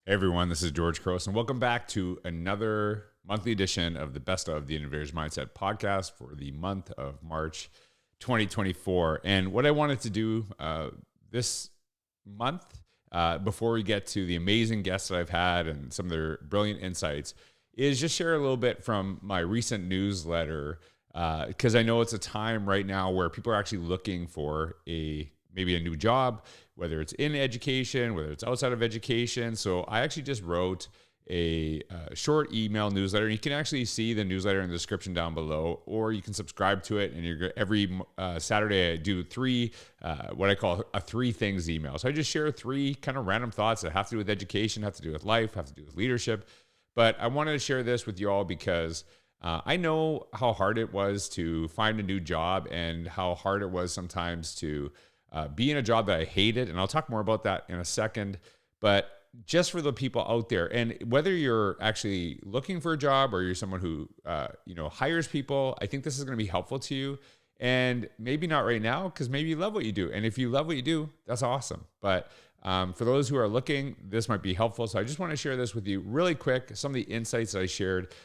Hey everyone, this is George Couros, and welcome back to another monthly edition of the Best of the Innovators Mindset podcast for the month of March 2024. And what I wanted to do this month, before we get to the amazing guests that I've had and some of their brilliant insights, is just share a little bit from my recent newsletter, because I know it's a time right now where people are actually looking for maybe a new job, whether it's in education, whether it's outside of education. So I actually just wrote a short email newsletter. You can actually see the newsletter in the description down below, or you can subscribe to it. And every Saturday I do three, what I call a three things email. So I just share three kind of random thoughts that have to do with education, have to do with life, have to do with leadership. But I wanted to share this with you all because I know how hard it was to find a new job and how hard it was sometimes to be in a job that I hated. And I'll talk more about that in a second. But just for the people out there, and whether you're actually looking for a job or you're someone who hires people, I think this is going to be helpful to you. And maybe not right now, because maybe you love what you do. And if you love what you do, that's awesome. But for those who are looking, this might be helpful. So I just want to share this with you really quick. Some of the insights that I shared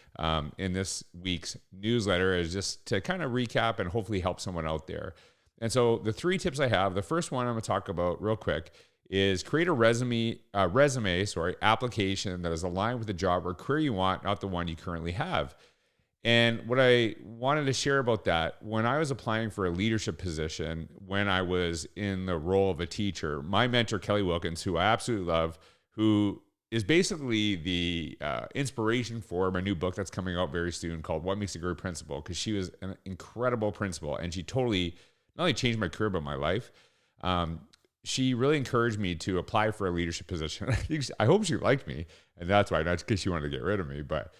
in this week's newsletter is just to kind of recap and hopefully help someone out there. And so the three tips I have, the first one I'm going to talk about real quick is create a resume application that is aligned with the job or career you want, not the one you currently have. And what I wanted to share about that, when I was applying for a leadership position, when I was in the role of a teacher, my mentor, Kelly Wilkins, who I absolutely love, who is basically the inspiration for my new book that's coming out very soon called What Makes a Great Principal, because she was an incredible principal and she totally not only changed my career, but my life. She really encouraged me to apply for a leadership position. I hope she liked me, and that's why, not because she wanted to get rid of me, but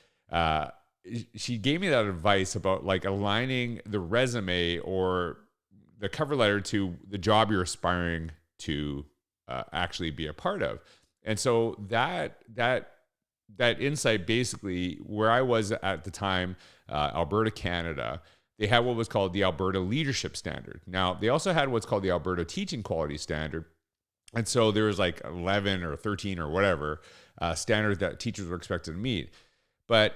she gave me that advice about like aligning the resume or the cover letter to the job you're aspiring to actually be a part of. And so that insight, basically, where I was at the time, Alberta, Canada, they had what was called the Alberta Leadership Standard. Now, they also had what's called the Alberta Teaching Quality Standard. And so there was like 11 or 13 or whatever standards that teachers were expected to meet. But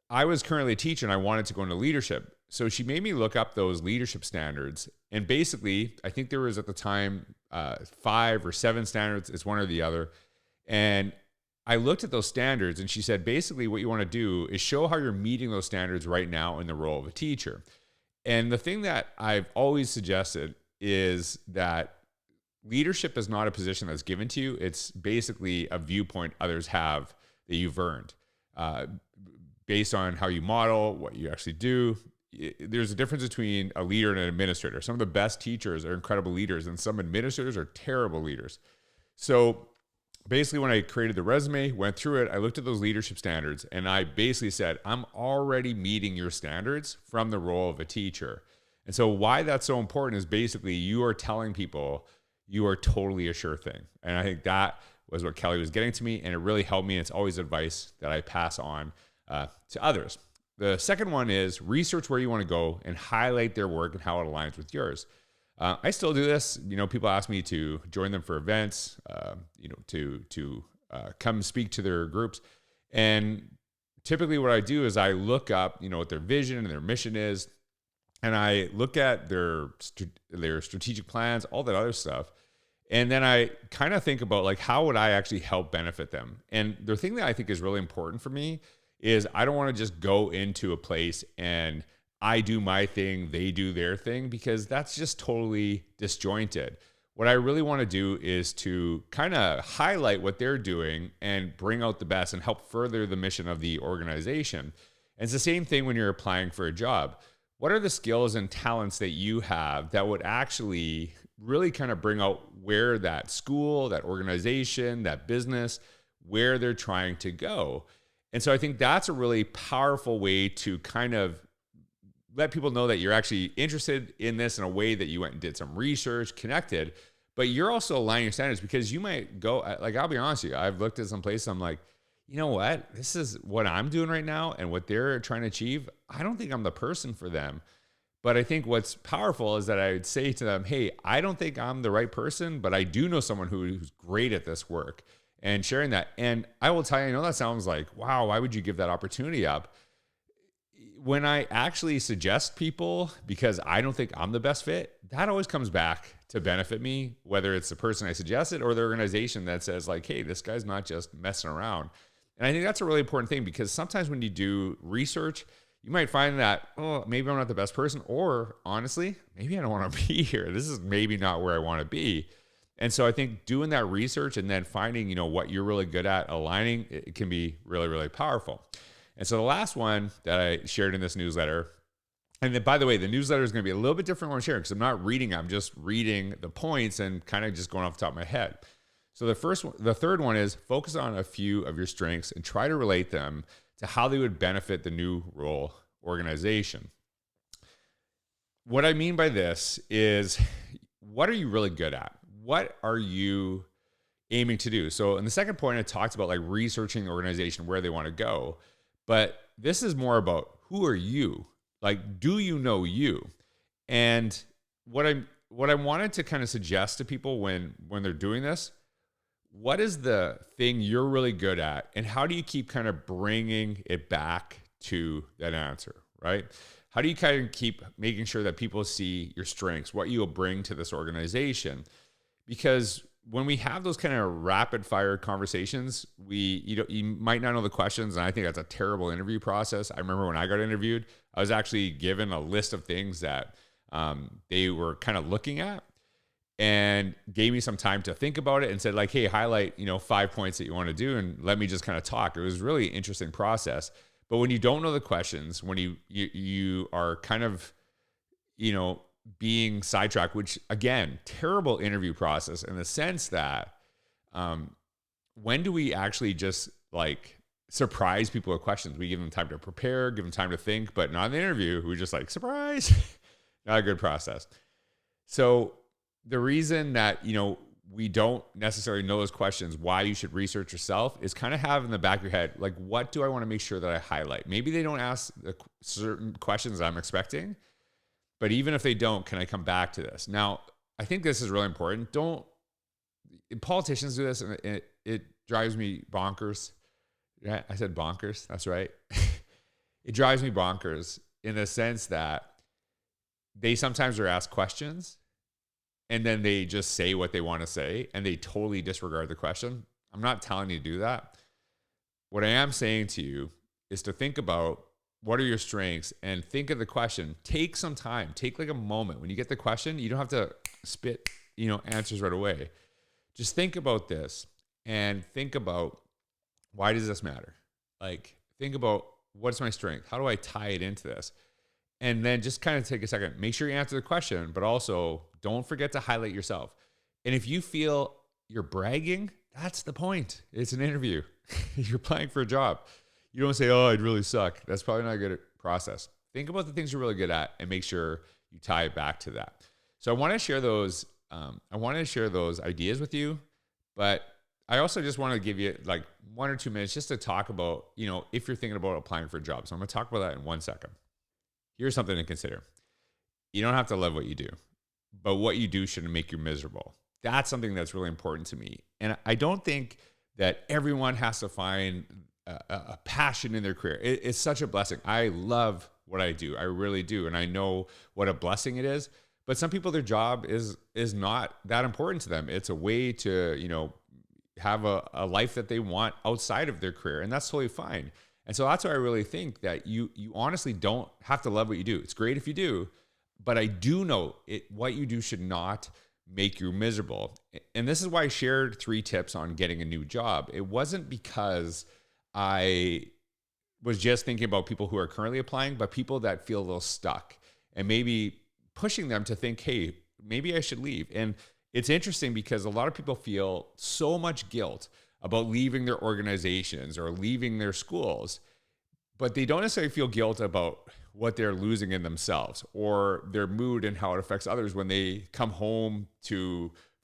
I was currently a teacher and I wanted to go into leadership. So she made me look up those leadership standards. And basically, I think there was at the time 5 or 7 standards. It's one or the other. And I looked at those standards and she said, basically what you want to do is show how you're meeting those standards right now in the role of a teacher. And the thing that I've always suggested is that leadership is not a position that's given to you. It's basically a viewpoint others have that you've earned based on how you model, what you actually do. There's a difference between a leader and an administrator. Some of the best teachers are incredible leaders and some administrators are terrible leaders. So basically, when I created the resume, went through it, I looked at those leadership standards, and I basically said, I'm already meeting your standards from the role of a teacher. And so why that's so important is basically you are telling people you are totally a sure thing. And I think that was what Kelly was getting to me, and it really helped me. And it's always advice that I pass on to others. The second one is research where you want to go and highlight their work and how it aligns with yours. I still do this. People ask me to join them for events, to come speak to their groups. And typically what I do is I look up, what their vision and their mission is. And I look at their strategic plans, all that other stuff. And then I kind of think about like, how would I actually help benefit them? And the thing that I think is really important for me is I don't want to just go into a place and I do my thing, they do their thing, because that's just totally disjointed. What I really want to do is to kind of highlight what they're doing and bring out the best and help further the mission of the organization. And it's the same thing when you're applying for a job. What are the skills and talents that you have that would actually really kind of bring out where that school, that organization, that business, where they're trying to go? And so I think that's a really powerful way to kind of let people know that you're actually interested in this in a way that you went and did some research, connected, but you're also aligning your standards, because you might go, like, I'll be honest with you, I've looked at some places, I'm like, you know what? This is what I'm doing right now and what they're trying to achieve. I don't think I'm the person for them. But I think what's powerful is that I would say to them, hey, I don't think I'm the right person, but I do know someone who's great at this work. and sharing that. And I will tell you, I know that sounds like, wow, why would you give that opportunity up? When I actually suggest people because I don't think I'm the best fit, that always comes back to benefit me, whether it's the person I suggested or the organization that says like, hey, this guy's not just messing around. And I think that's a really important thing, because sometimes when you do research, you might find that, oh, maybe I'm not the best person, or honestly, maybe I don't want to be here. This is maybe not where I want to be. And so I think doing that research and then finding, what you're really good at, aligning, it can be really, really powerful. And so the last one that I shared in this newsletter, and then, by the way, the newsletter is going to be a little bit different when I'm sharing, because I'm not reading, I'm just reading the points and kind of just going off the top of my head. So the third one is focus on a few of your strengths and try to relate them to how they would benefit the new role organization. What I mean by this is, what are you really good at? What are you aiming to do? So in the second point, I talked about like researching the organization, where they want to go. But this is more about, who are you? Like, do you know you? And what I wanted to kind of suggest to people when they're doing this, what is the thing you're really good at, and how do you keep kind of bringing it back to that answer, right? How do you kind of keep making sure that people see your strengths, what you'll bring to this organization? Because when we have those kind of rapid fire conversations, you might not know the questions, and I think that's a terrible interview process. I remember when I got interviewed, I was actually given a list of things that they were kind of looking at, and gave me some time to think about it and said like, hey, highlight 5 points that you want to do, and let me just kind of talk. It was a really interesting process. But when you don't know the questions, when you are kind of being sidetracked, which again, terrible interview process in the sense that when do we actually just like surprise people with questions? We give them time to prepare, give them time to think, but not in the interview. We just like, surprise. Not a good process. So the reason that we don't necessarily know those questions, why you should research yourself, is kind of have in the back of your head, like, what do I want to make sure that I highlight? Maybe they don't ask the certain questions that I'm expecting, but even if they don't, can I come back to this? Now, I think this is really important. Politicians do this, and it drives me bonkers. Yeah, I said bonkers. That's right. It drives me bonkers in the sense that they sometimes are asked questions, and then they just say what they want to say, and they totally disregard the question. I'm not telling you to do that. What I am saying to you is to think about, what are your strengths, and think of the question. Take some time. Take like a moment. When you get the question, you don't have to spit, answers right away. Just think about this and think about, why does this matter? Like, think about, what's my strength? How do I tie it into this? And then just kind of take a second. Make sure you answer the question, but also don't forget to highlight yourself. And if you feel you're bragging, that's the point. It's an interview. You're applying for a job. You don't say, oh, I'd really suck. That's probably not a good process. Think about the things you're really good at and make sure you tie it back to that. So I want to share those. Ideas with you, but I also just want to give you like 1 or 2 minutes just to talk about, if you're thinking about applying for a job. So I'm going to talk about that in 1 second. Here's something to consider. You don't have to love what you do, but what you do shouldn't make you miserable. That's something that's really important to me. And I don't think that everyone has to find a passion in their career. It's such a blessing. I love what I do. I really do. And I know what a blessing it is. But some people, their job is not that important to them. It's a way to, have a life that they want outside of their career. And that's totally fine. And so that's why I really think that you honestly don't have to love what you do. It's great if you do, but I do know what you do should not make you miserable. And this is why I shared 3 tips on getting a new job. It wasn't because I was just thinking about people who are currently applying, but people that feel a little stuck, and maybe pushing them to think, hey, maybe I should leave. And it's interesting because a lot of people feel so much guilt about leaving their organizations or leaving their schools, but they don't necessarily feel guilt about what they're losing in themselves or their mood and how it affects others when they come home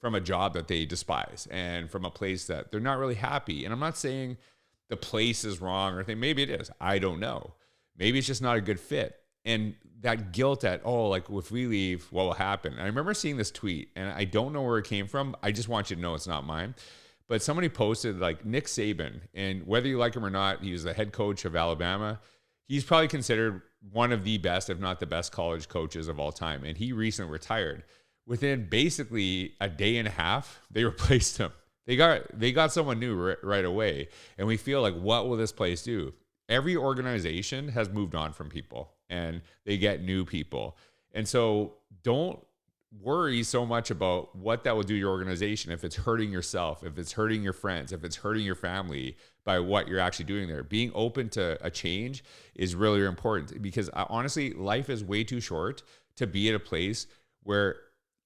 from a job that they despise and from a place that they're not really happy. And I'm not saying the place is wrong or anything. Maybe it is. I don't know. Maybe it's just not a good fit. And that guilt at, like if we leave, what will happen? And I remember seeing this tweet, and I don't know where it came from. I just want you to know it's not mine. but somebody posted like Nick Saban, and whether you like him or not, he was the head coach of Alabama. He's probably considered one of the best, if not the best, college coaches of all time. And he recently retired. Within basically a day and a half, they replaced him. They got someone new right away. And we feel like, what will this place do? Every organization has moved on from people, and they get new people. And so don't worry so much about what that will do to your organization if it's hurting yourself, if it's hurting your friends, if it's hurting your family by what you're actually doing there. Being open to a change is really important, because honestly, life is way too short to be at a place where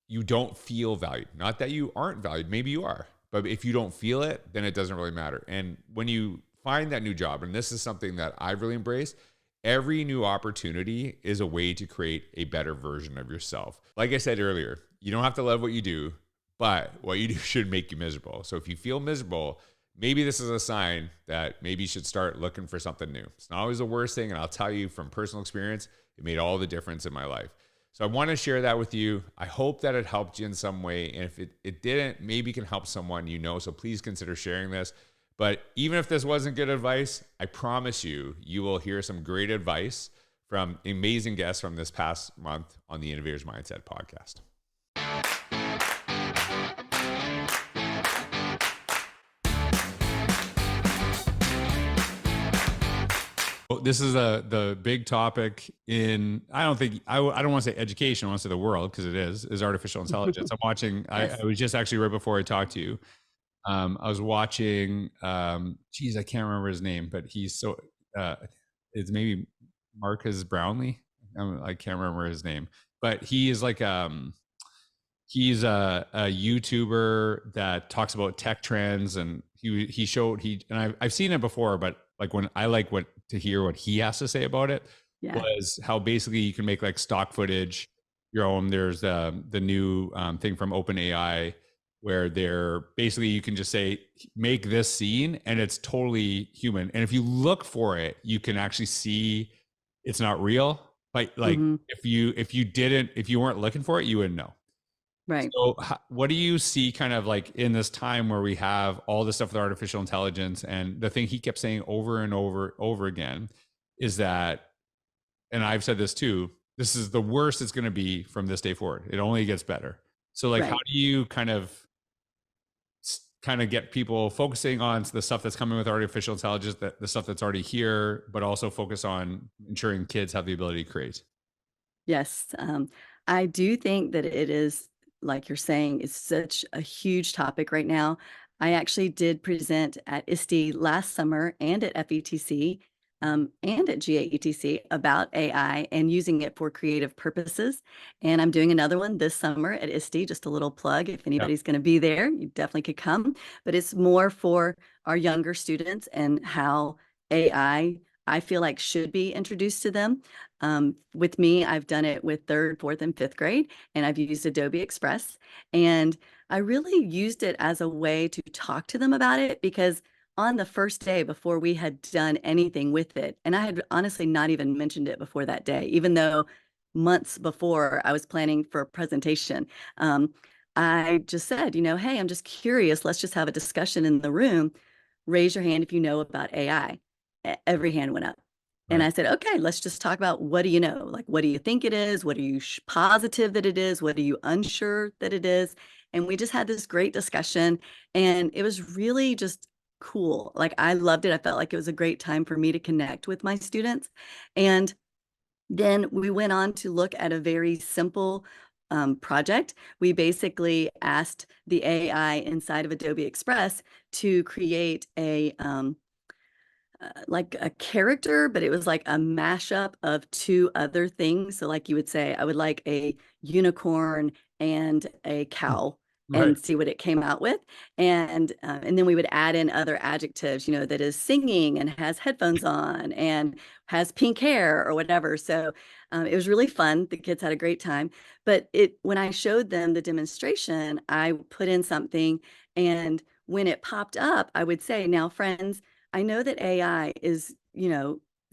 you don't feel valued. Not that you aren't valued, maybe you are, but if you don't feel it, then it doesn't really matter. And when you find that new job, and this is something that I've really embraced, every new opportunity is a way to create a better version of yourself. Like I said earlier, you don't have to love what you do, but what you do should make you miserable. So if you feel miserable, maybe this is a sign that maybe you should start looking for something new. It's not always the worst thing. And I'll tell you from personal experience, it made all the difference in my life. So I want to share that with you. I hope that it helped you in some way. And if it didn't, maybe it can help someone you know. So please consider sharing this. But even if this wasn't good advice, I promise you, you will hear some great advice from amazing guests from this past month on the Innovators Mindset podcast. This is the big topic in, I don't want to say education, I want to say the world, because it is artificial intelligence. I'm watching, yes. I was just actually right before I talked to you, I was watching, I can't remember his name, but he's so, it's maybe Marcus Brownlee. I can't remember his name, but he is like, he's a YouTuber that talks about tech trends, and I've seen it before, but like when I like to hear what he has to say about it, was how basically you can make like stock footage your own. There's the new thing from OpenAI, where they're basically, you can just say, make this scene, and it's totally human. And if you look for it, you can actually see it's not real. But like, if you weren't looking for it, you wouldn't know. Right. So what do you see kind of like in this time where we have all this stuff with artificial intelligence? And the thing he kept saying over and over again is that, and I've said this too, this is the worst it's going to be from this day forward. It only gets better. So like, how do you kind of get people focusing on the stuff that's coming with artificial intelligence, the stuff that's already here, but also focus on ensuring kids have the ability to create? Yes. I do think that it is, like you're saying, it's such a huge topic right now. I actually did present at ISTE last summer and at FETC, and at GAETC about AI and using it for creative purposes. And I'm doing another one this summer at ISTE, just a little plug. If anybody's going to be there, you definitely could come. But it's more for our younger students and how I feel like should be introduced to them. With me, I've done it with 3rd, 4th, and 5th grade, and I've used Adobe Express. And I really used it as a way to talk to them about it, because on the first day before we had done anything with it, and I had honestly not even mentioned it before that day, even though months before I was planning for a presentation, I just said, hey, I'm just curious. Let's just have a discussion in the room. Raise your hand if you know about AI. Every hand went up. And I said, okay, let's just talk about, what do you know? Like, what do you think it is? What are you positive that it is? What are you unsure that it is? And we just had this great discussion, and it was really just cool. Like, I loved it. I felt like it was a great time for me to connect with my students. And then we went on to look at a very simple project. We basically asked the AI inside of Adobe Express to create like a character, but it was like a mashup of 2 other things. So like, you would say, I would like a unicorn and a cow, and see what it came out with. And then we would add in other adjectives, that is singing and has headphones on and has pink hair or whatever. So it was really fun. The kids had a great time. But when I showed them the demonstration, I put in something, and when it popped up, I would say, now, friends, I know that AI is,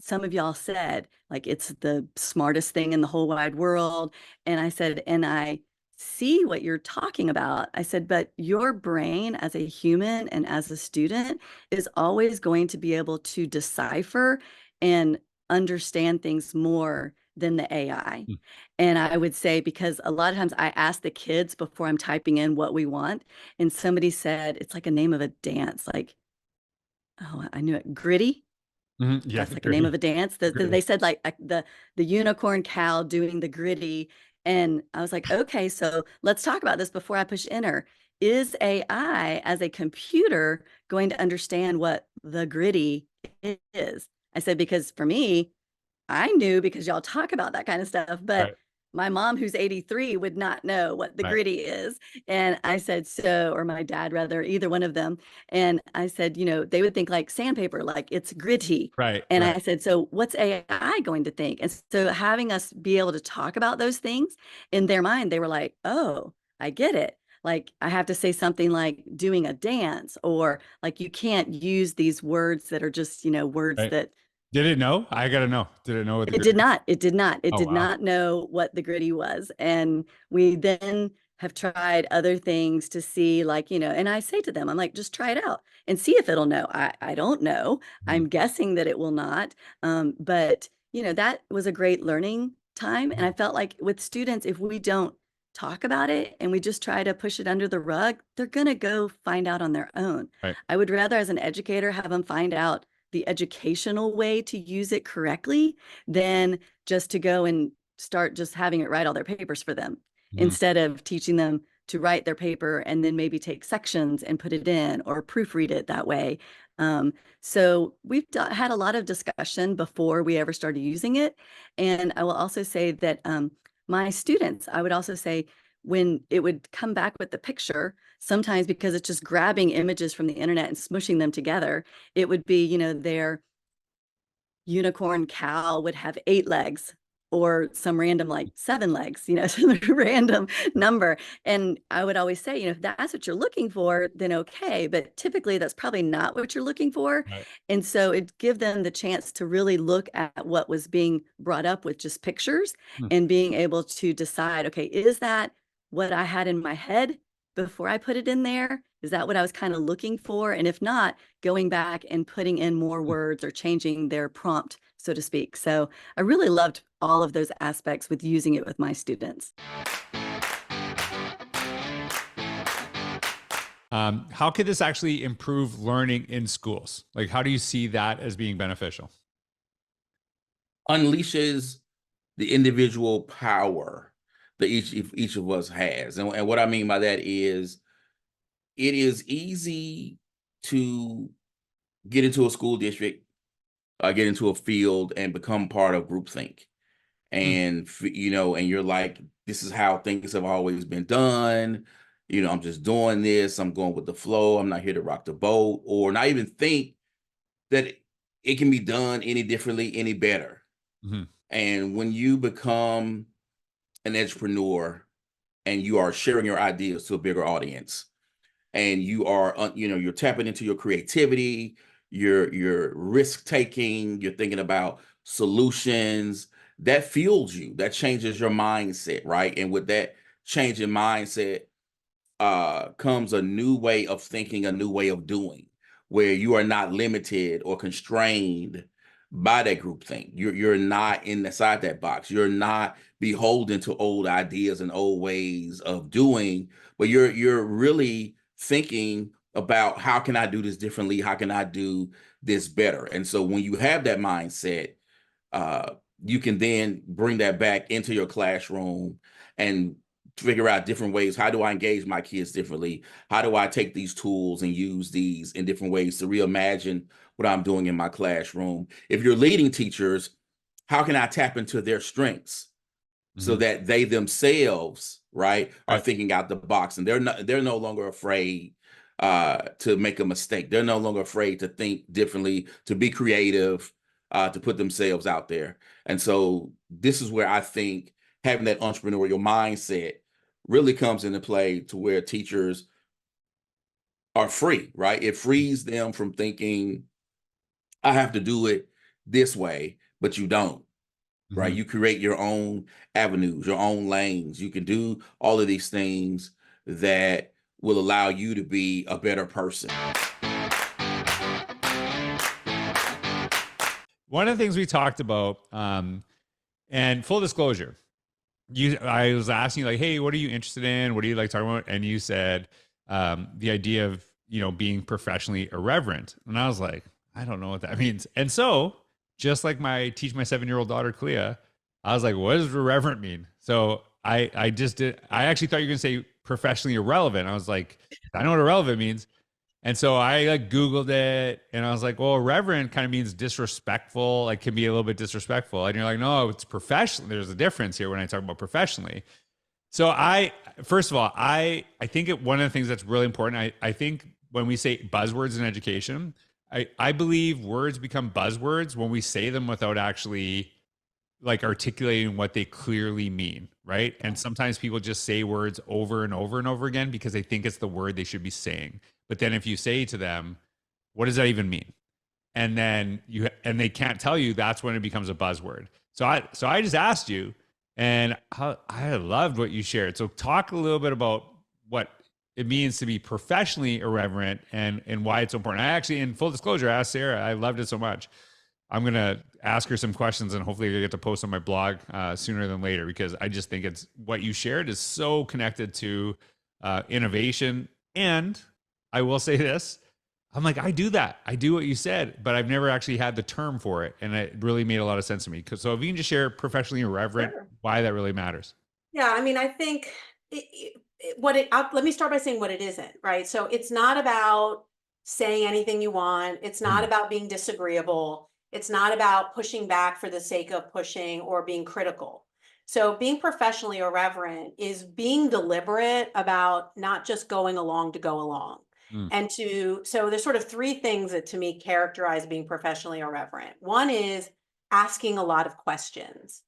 some of y'all said, like, it's the smartest thing in the whole wide world. And I said, and I see what you're talking about. I said, but your brain as a human and as a student is always going to be able to decipher and understand things more than the AI. Mm. And I would say, because a lot of times I ask the kids before I'm typing in what we want, and somebody said, it's like a name of a dance, like, oh, I knew it, gritty. Yeah, That's like a name of a dance. They gritty. said like the unicorn cow doing the gritty, and I was like, okay, so let's talk about this before I push enter. Is AI as a computer going to understand what the gritty is? I said, because for me, I knew because y'all talk about that kind of stuff, but Right, my mom, who's 83, would not know what the right, gritty is. And I said, so, or my dad, rather, either one of them. And I said, they would think like sandpaper, like it's gritty. right, And right. I said, so what's AI going to think? And so having us be able to talk about those things in their mind, they were like, oh, I get it. Like I have to say something like doing a dance, or like you can't use these words that are just, words Right. that Did it know? I gotta know. Did it know what the it gritty did was? not. It did not. It Oh did wow. not know what the gritty was. And we then have tried other things to see, like, and I say to them, I'm like, just try it out and see if it'll know. I don't know. Mhm, I'm guessing that it will not. But, that was a great learning time. And I mhm. felt like with students, if we don't talk about it and we just try to push it under the rug, they're going to go find out on their own. Right. I would rather, as an educator, have them find out the educational way to use it correctly than just to go and start just having it write all their papers for them, Mhm. instead of teaching them to write their paper and then maybe take sections and put it in or proofread it that way. So we've had a lot of discussion before we ever started using it. And I will also say that my students, I would also say, when it would come back with the picture, sometimes because it's just grabbing images from the internet and smushing them together, it would be, their unicorn cow would have 8 legs, or some random like 7 legs, some random number. And I would always say, if that's what you're looking for, then okay. But typically that's probably not what you're looking for. Right. And so it give them the chance to really look at what was being brought up with just pictures, Hmm. and being able to decide, okay, is that what I had in my head before I put it in there? Is that what I was kind of looking for? And if not, going back and putting in more words or changing their prompt, so to speak. So I really loved all of those aspects with using it with my students. How could this actually improve learning in schools? Like, how do you see that as being beneficial? Unleashes the individual power that each of us has. And what I mean by that is it is easy to get into a school district, get into a field and become part of groupthink. Hmm. And and you're like, this is how things have always been done. I'm just doing this. I'm going with the flow. I'm not here to rock the boat, or not even think that it can be done any differently, any better. Hmm. And when you become an entrepreneur and you are sharing your ideas to a bigger audience, and you are you're tapping into your creativity, your risk taking, you're thinking about solutions, that fuels you, that changes your mindset, right? And with that change in mindset comes a new way of thinking, a new way of doing, where you are not limited or constrained by that group thing. You're not inside that box. You're not beholden to old ideas and old ways of doing, but you're really thinking about, how can I do this differently? How can I do this better? And so when you have that mindset, uh, you can then bring that back into your classroom and figure out different ways. How do I engage my kids differently? How do I take these tools and use these in different ways to reimagine what I'm doing in my classroom? If you're leading teachers, how can I tap into their strengths so Hmm. that they themselves, right, are Right. thinking out the box, and they're no longer afraid to make a mistake. They're no longer afraid to think differently, to be creative, to put themselves out there. And so this is where I think having that entrepreneurial mindset really comes into play, to where teachers are free, right? It frees them from thinking, I have to do it this way, but you don't. right? You create your own avenues, your own lanes. You can do all of these things that will allow you to be a better person. One of the things we talked about, and full disclosure, I was asking you like, hey, what are you interested in? What do you like talking about? And you said the idea of, being professionally irreverent. And I was like, I don't know what that means. And so just like teach my 7-year-old daughter, Clea, I was like, what does irreverent mean? So I actually thought you were going to say professionally irrelevant. I was like, I know what irrelevant means. And so I like Googled it and I was like, well, irreverent kind of means disrespectful, like can be a little bit disrespectful. And you're like, no, it's professional. There's a difference here when I talk about professionally. So first of all, I think one of the things that's really important, I think when we say buzzwords in education, I believe words become buzzwords when we say them without actually like articulating what they clearly mean, right? And sometimes people just say words over and over and over again because they think it's the word they should be saying. But then if you say to them, what does that even mean? And then they can't tell you, that's when it becomes a buzzword. So I just asked you, and I loved what you shared. So talk a little bit about what it means to be professionally irreverent and why it's so important. I actually, in full disclosure, asked Sarah, I loved it so much. I'm going to ask her some questions and hopefully I get to post on my blog sooner than later, because I just think it's what you shared is so connected to innovation. And I will say this, I'm like, I do that. I do what you said, but I've never actually had the term for it. And it really made a lot of sense to me. So if you can just share professionally irreverent, why that really matters. Yeah, I mean, I think let me start by saying what it isn't, right? So it's not about saying anything you want. It's not about being disagreeable. It's not about pushing back for the sake of pushing or being critical. So being professionally irreverent is being deliberate about not just going along to go along. So there's sort of three things that to me characterize being professionally irreverent. One is asking a lot of questions,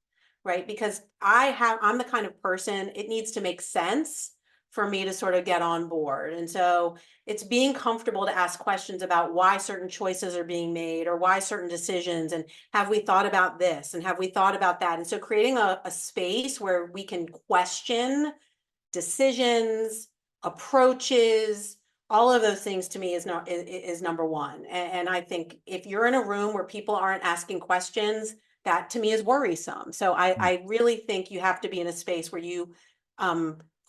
right? Because I'm the kind of person, it needs to make sense for me to sort of get on board. And so it's being comfortable to ask questions about why certain choices are being made or why certain decisions, and have we thought about this and have we thought about that? And so creating a space where we can question decisions, approaches, all of those things to me is number one. And I think if you're in a room where people aren't asking questions, that to me is worrisome. So I really think you have to be in a space where you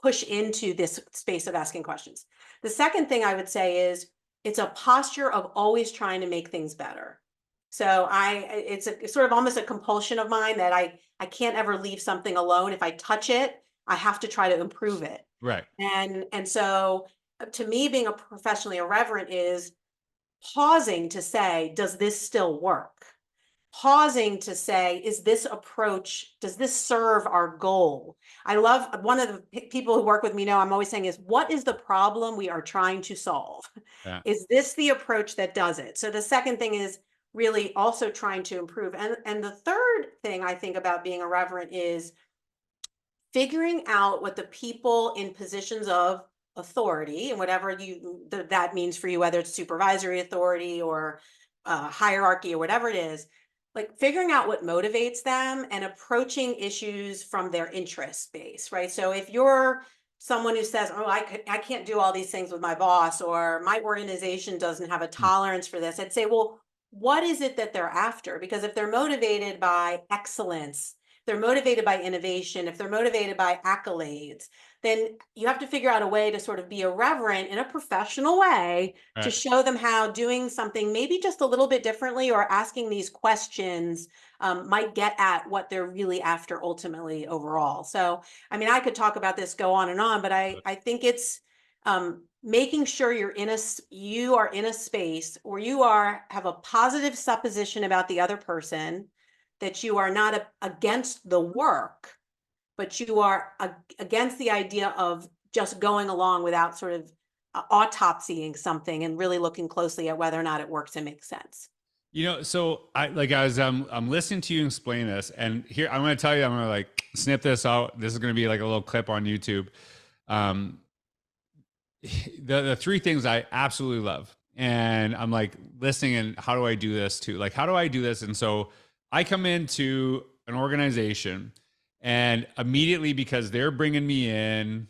push into this space of asking questions. The second thing I would say is it's a posture of always trying to make things better. So it's sort of almost a compulsion of mine that I can't ever leave something alone. If I touch it, I have to try to improve it. Right. And so to me, being a professionally irreverent is pausing to say, does this still work? Pausing to say, is this approach, does this serve our goal? I love, one of the people who work with me know I'm always saying is, what is the problem we are trying to solve? Yeah. Is this the approach that does it? So the second thing is really also trying to improve. And the third thing I think about being irreverent is figuring out what the people in positions of authority, and whatever that means for you, whether it's supervisory authority or hierarchy or whatever it is, like figuring out what motivates them and approaching issues from their interest base, right? So if you're someone who says, oh, I can't do all these things with my boss, or my organization doesn't have a tolerance for this, I'd say, well, what is it that they're after? Because if they're motivated by excellence, if they're motivated by innovation, if they're motivated by accolades, then you have to figure out a way to sort of be irreverent in a professional way to show them how doing something maybe just a little bit differently or asking these questions might get at what they're really after ultimately overall. So, I mean, I could talk about this, go on and on, but I think it's making sure you are in a space where you have a positive supposition about the other person, that you are not against the work, but you are against the idea of just going along without sort of autopsying something and really looking closely at whether or not it works and makes sense. So I'm listening to you explain this, and here I'm going to tell you, I'm going to like snip this out. This is going to be like a little clip on YouTube. The three things I absolutely love, and I'm like listening, and how do I do this too? Like, how do I do this? And so I come into an organization, and immediately, because they're bringing me in,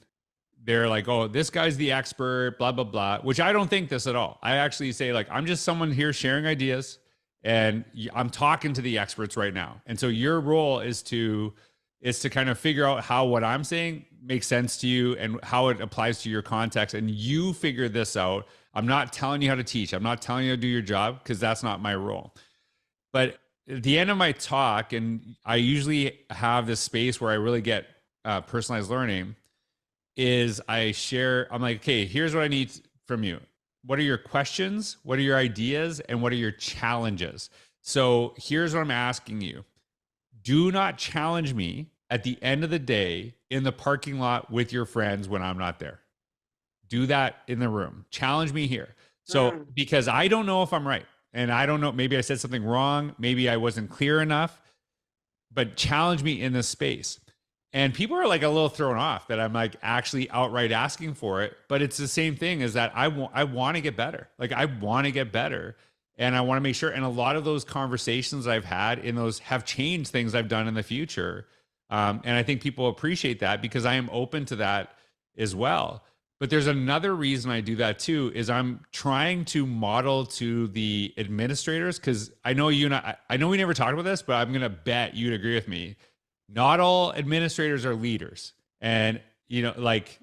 they're like, oh, this guy's the expert, blah, blah, blah, which I don't think this at all. I actually say, like, I'm just someone here sharing ideas, and I'm talking to the experts right now. And so your role is to kind of figure out how what I'm saying makes sense to you and how it applies to your context. And you figure this out. I'm not telling you how to teach. I'm not telling you how to do your job, because that's not my role. But at the end of my talk, and I usually have this space where I really get personalized learning, is I share, I'm like, okay, here's what I need from you. What are your questions? What are your ideas? And what are your challenges? So here's what I'm asking you. Do not challenge me at the end of the day in the parking lot with your friends when I'm not there. Do that in the room. Challenge me here. So, because I don't know if I'm right. And I don't know, maybe I said something wrong. Maybe I wasn't clear enough, but challenge me in this space. And people are like a little thrown off that I'm like actually outright asking for it. But it's the same thing, is that I want to get better. Like, I want to get better. And I want to make sure. And a lot of those conversations I've had in those have changed things I've done in the future. And I think people appreciate that, because I am open to that as well. But there's another reason I do that too, is I'm trying to model to the administrators, because I know you and I know we never talked about this, but I'm going to bet you'd agree with me. Not all administrators are leaders. And, you know, like,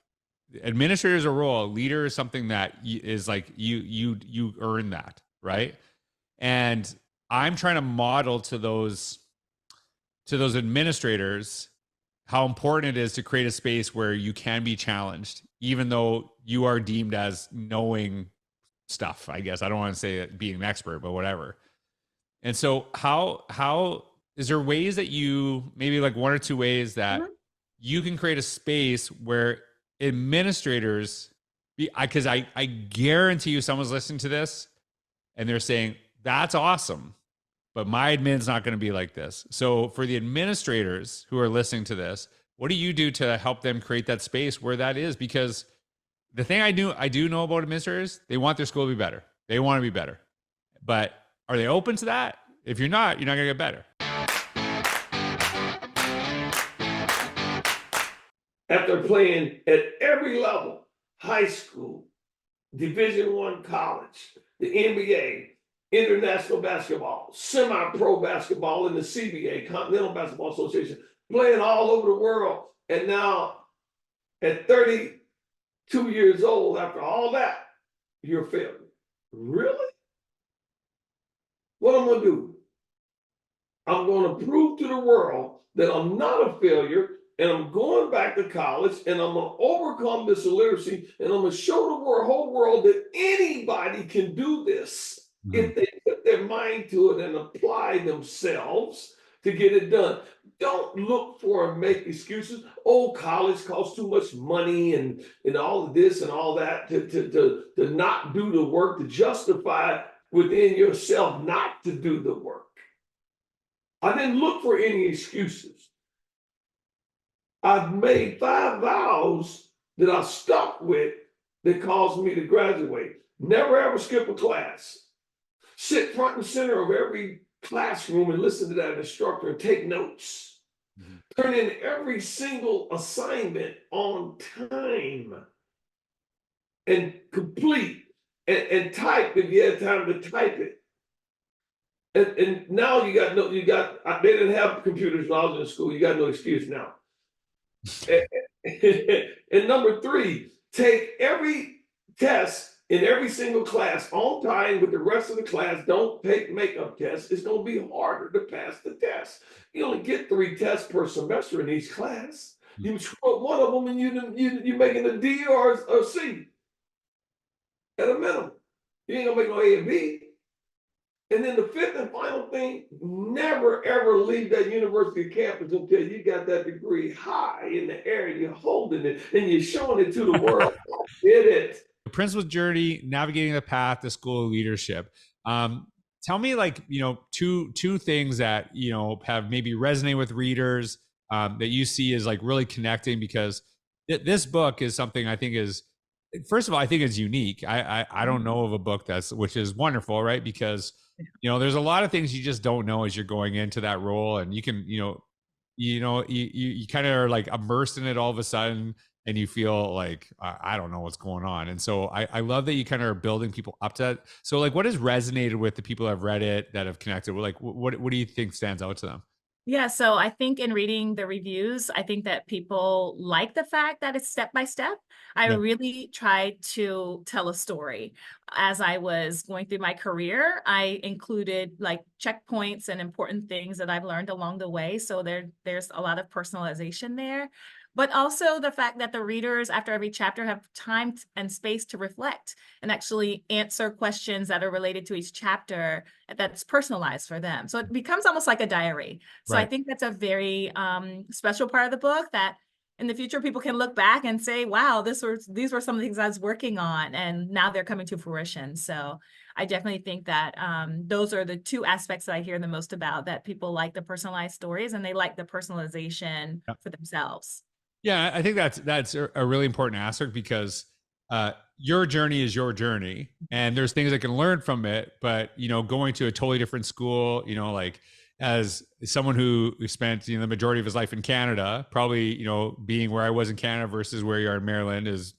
administrators are a role, leader is something that is like, you earn that, right? And I'm trying to model to those administrators how important it is to create a space where you can be challenged, even though you are deemed as knowing stuff. I guess I don't want to say being an expert, but whatever. And so how is there ways that you, maybe like one or two ways that you can create a space where administrators, because I guarantee you someone's listening to this and they're saying, that's awesome, but my admin's not going to be like this. So for the administrators who are listening to this, what do you do to help them create that space where that is? Because the thing I do know about administrators, they want their school to be better. They want to be better. But are they open to that? If you're not going to get better. After playing at every level, high school, Division I college, the NBA, international basketball, semi-pro basketball in the CBA, Continental Basketball Association, playing all over the world. And now at 32 years old, after all that, you're a failure. Really? What I'm going to do? I'm going to prove to the world that I'm not a failure, and I'm going back to college, and I'm going to overcome this illiteracy, and I'm going to show the whole world that anybody can do this if they put their mind to it and apply themselves to get it done. Don't look for and make excuses. Oh, college costs too much money and all of this and all that to not do the work, to justify within yourself not to do the work. I didn't look for any excuses. I've made 5 vows that I stuck with that caused me to graduate. Never ever skip a class. Sit front and center of every classroom and listen to that instructor and take notes. Turn in every single assignment on time and complete and type if you had time to type it. And now they didn't have computers when I was in school. You got no excuse now. And number 3, take every test in every single class on time with the rest of the class. Don't take makeup tests. It's going to be harder to pass the test. You only get 3 tests per semester in each class. You screw up one of them and you're making a D or a C at a minimum. You ain't gonna make no A and B. And then the 5th and final thing, never ever leave that university campus until you got that degree high in the air, you're holding it and you're showing it to the world. I did it. The principal's journey, navigating the path to school of leadership. Tell me, like, two things that, have maybe resonate with readers that you see as like really connecting, because this book is something I think is, first of all, I think it's unique. I don't know of a book which is wonderful, right? Because, there's a lot of things you just don't know as you're going into that role, and you can, you kind of are like immersed in it all of a sudden, and you feel like I don't know what's going on. And so I love that you kind of are building people up to that. So like, what has resonated with the people that have read it, that have connected? Like, what do you think stands out to them? Yeah, so I think in reading the reviews, I think that people like the fact that it's step by step. I Yeah. really tried to tell a story. As I was going through my career, I included like checkpoints and important things that I've learned along the way. So there's a lot of personalization there. But also the fact that the readers, after every chapter, have time and space to reflect and actually answer questions that are related to each chapter that's personalized for them. So it becomes almost like a diary. So I Right. think that's a very special part of the book that in the future people can look back and say, wow, these were some of the things I was working on, and now they're coming to fruition. So I definitely think that those are the two aspects that I hear the most about, that people like the personalized stories and they like the personalization for themselves. Yeah, I think that's a really important aspect, because your journey is your journey, and there's things I can learn from it. But going to a totally different school, like as someone who spent the majority of his life in Canada, probably being where I was in Canada versus where you are in Maryland is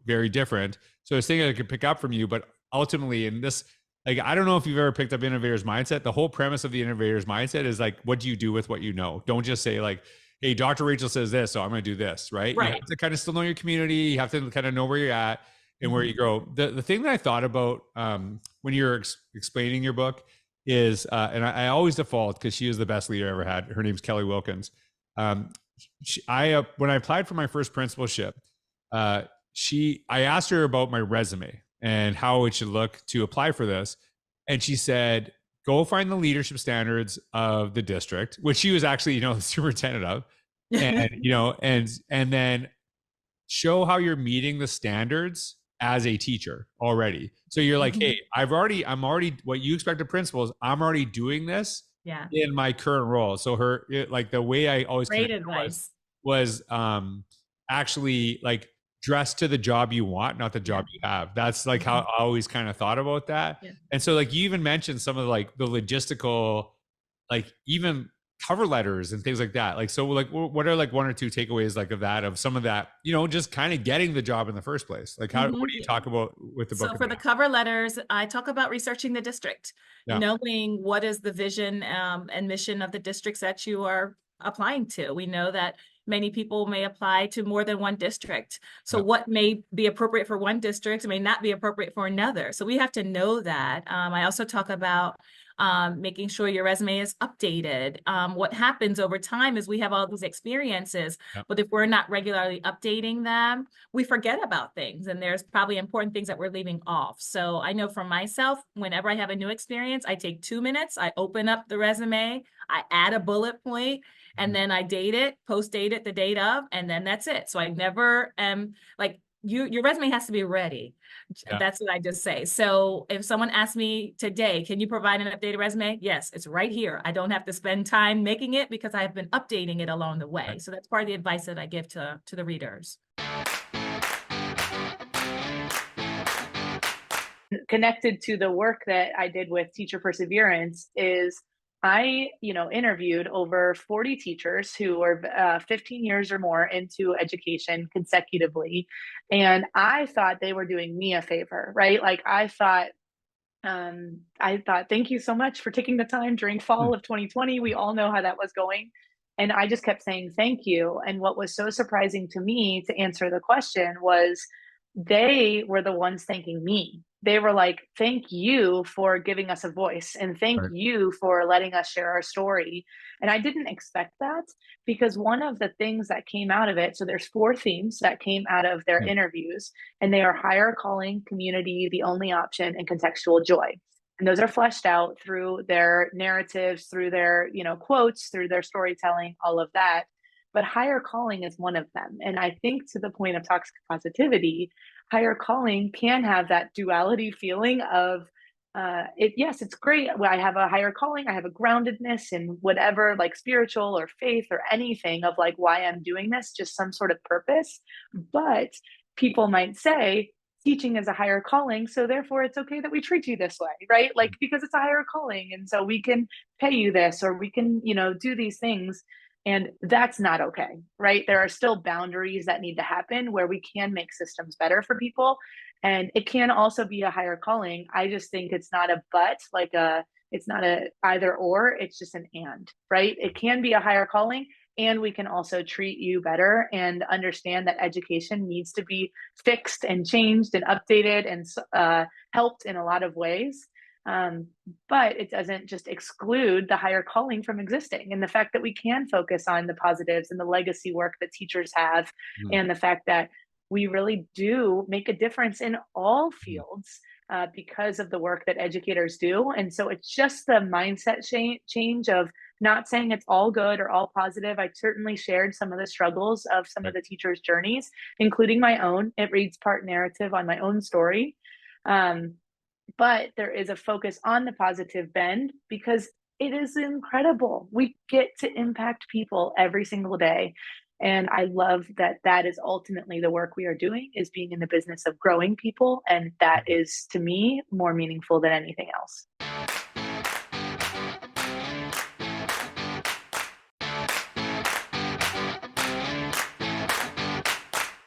very different. So there's things I could pick up from you, but ultimately in this. Like, I don't know if you've ever picked up Innovator's Mindset. The whole premise of the Innovator's Mindset is like, what do you do with what you know? Don't just say like, hey, Dr. Rachel says this, so I'm going to do this, right? Right. You have to kind of still know your community. You have to kind of know where you're at and where you grow. The thing that I thought about when you're explaining your book is, and I always default, because she is the best leader I ever had. Her name's Kelly Wilkins. When I applied for my first principalship, I asked her about my resume and how it should look to apply for this. And she said, go find the leadership standards of the district, which she was actually, the superintendent of, and and then show how you're meeting the standards as a teacher already. So you're like, hey, I'm already what you expect of principals. I'm already doing this in my current role. So like the way I always Great advice. was actually like dress to the job you want, not the job you have. That's like how I always kind of thought about that. Yeah. And so like you even mentioned some of like the logistical, like even cover letters and things like that. Like, so like, what are like one or two takeaways like of that, of some of that, just kind of getting the job in the first place? Like what do you talk about with the book? So for the cover letters, I talk about researching the district, knowing what is the vision and mission of the districts that you are applying to. We know that many people may apply to more than one district. So what may be appropriate for one district may not be appropriate for another. So we have to know that. I also talk about making sure your resume is updated. What happens over time is we have all these experiences, but if we're not regularly updating them, we forget about things, and there's probably important things that we're leaving off. So I know for myself, whenever I have a new experience, I take 2 minutes, I open up the resume, I add a bullet point, and then I post date it the date of, and then that's it. So I never am like, your resume has to be ready. That's what I just say. So if someone asks me today, can you provide an updated resume? Yes, it's right here. I don't have to spend time making it because I have been updating it along the way. So that's part of the advice that I give to the readers. Connected to the work that I did with Teacher Perseverance is I, interviewed over 40 teachers who were 15 years or more into education consecutively. And I thought they were doing me a favor, right? Like I thought, thank you so much for taking the time during fall of 2020. We all know how that was going. And I just kept saying, thank you. And what was so surprising to me, to answer the question, was they were the ones thanking me. They were like, thank you for giving us a voice, and thank you for letting us share our story. And I didn't expect that, because one of the things that came out of it, so there's 4 themes that came out of their interviews, and they are higher calling, community, the only option, and contextual joy. And those are fleshed out through their narratives, through their, quotes, through their storytelling, all of that. But higher calling is one of them. And I think, to the point of toxic positivity, higher calling can have that duality feeling of, yes, it's great. I have a higher calling. I have a groundedness in whatever, like spiritual or faith or anything, of like why I'm doing this, just some sort of purpose. But people might say, teaching is a higher calling, so therefore it's okay that we treat you this way, right? Like, because it's a higher calling, and so we can pay you this, or we can, do these things. And that's not okay, right? There are still boundaries that need to happen where we can make systems better for people. And it can also be a higher calling. I just think it's not a but, it's not a either or, it's just an and, right? It can be a higher calling, and we can also treat you better and understand that education needs to be fixed and changed and updated and helped in a lot of ways. But it doesn't just exclude the higher calling from existing, and the fact that we can focus on the positives and the legacy work that teachers have, and the fact that we really do make a difference in all fields because of the work that educators do. And so it's just the mindset change of not saying it's all good or all positive. I certainly shared some of the struggles of some of the teachers' journeys, including my own. It reads part narrative on my own story. But there is a focus on the positive bend because it is incredible. We get to impact people every single day. And I love that that is ultimately the work we are doing, is being in the business of growing people. And that is, to me, more meaningful than anything else.